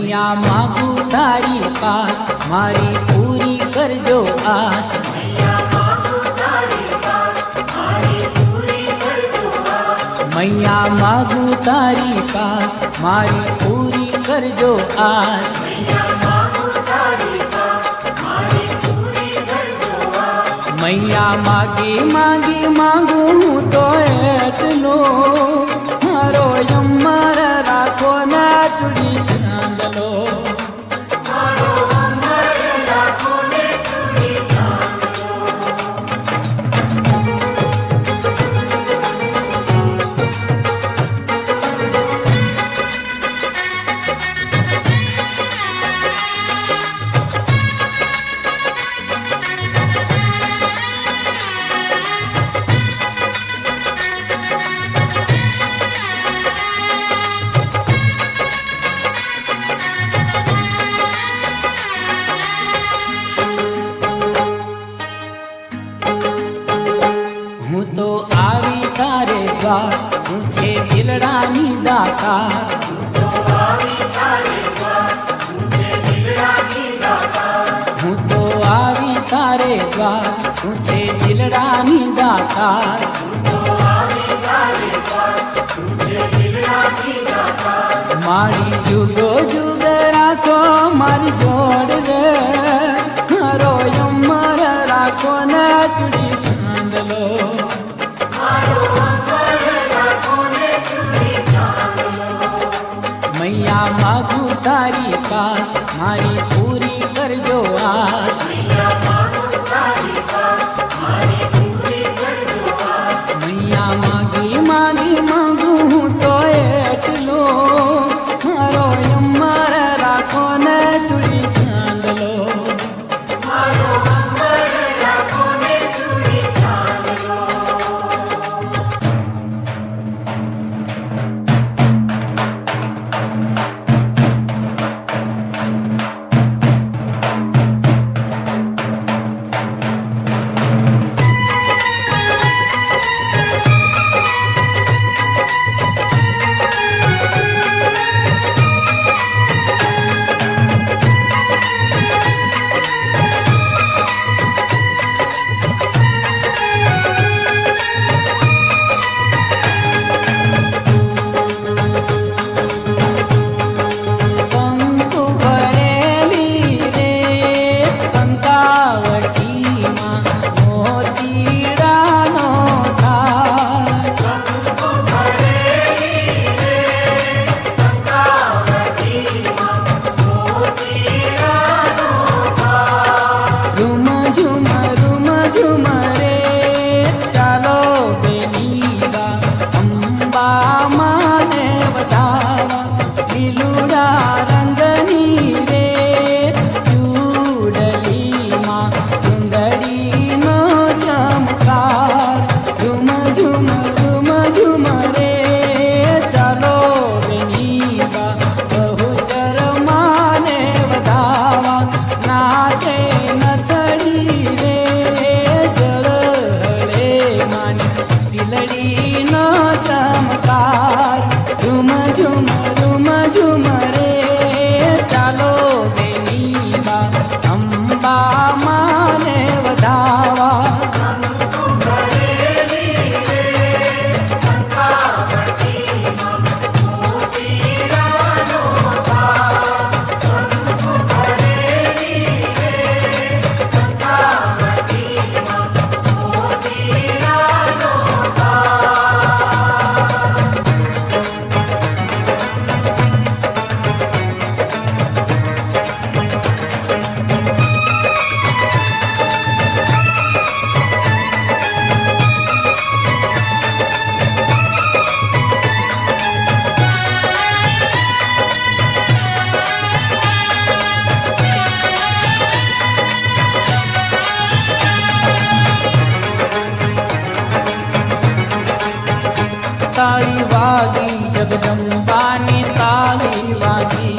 મૈયા માગું તારી પાસ મારી પૂરી કરજો આશ મૈયા માગું તારી પાસ મારી પૂરી કરજો આશ મૈયા માગી માગી માગું હું તો એટલો મારો અમર રાખો ના ચૂડી ચાંદલો પૂછે દિલડાની દાતા હું તો આવી તારે દ્વાર પૂછે દિલડાની દાતા મારી જુદો જુદ રાખો મારી જોડ રે મારો અમર રાખો ના ચૂડી ચાંદલો મૈયા માગું તારી પાસ મારી પૂરી કરજો આશ મૈયા માગી માગી માગું હું તો એટલો મારો અમર રાખો ને ચૂડી ચાંદલો તાળી વાગી જગદંબાની તાળી વાગી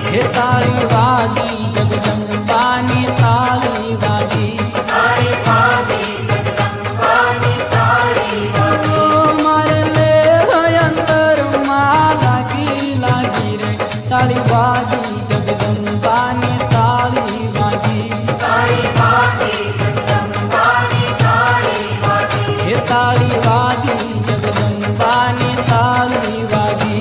હે તાળી વાગી જગદંબાની તાળી વાગી મારે લે અંતર તાળી વાગી જગદંબાની તાળી વાગી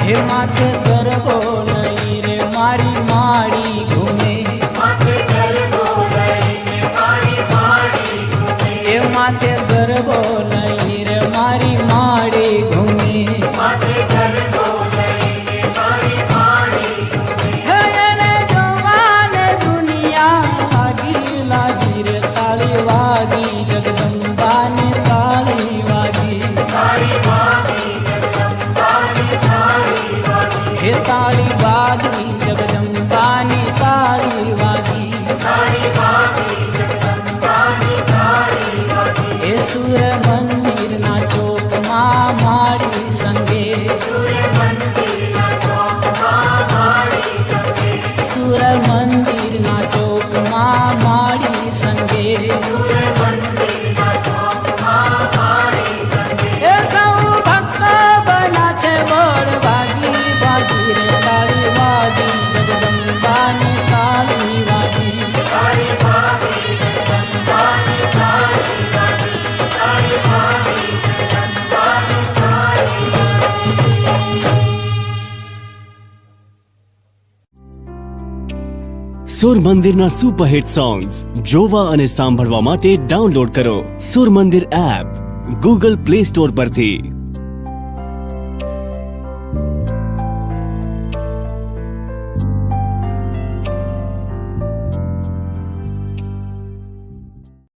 હે માથે ગરબો લઈ રે મારી માડી ઘૂમે એ માથે ગરબો લઈ રે મારી માડી ઘૂમે હે એને જોવાને દુનિયા લાગી લાગી રે તાળી વાગી જગદંબાની તાળી વાગી હે તાળી વાગી જગદંબાની તાળી વાગી હે સૂર મંદિરના ચોકમાં મારી સંગે સૂર મંદિરના ચોકમાં મારી સંગે એ સૌ ભક્ત બના છે બોલ વાગી વાગી રે તાળી વાગી જગદંબાની તાળી વાગી સુર મંદિરના સુપરહિટ સોંગ્સ જોવા અને સાંભળવા માટે ડાઉનલોડ કરો સુર મંદિર એપ ગૂગલ પ્લે સ્ટોર પરથી।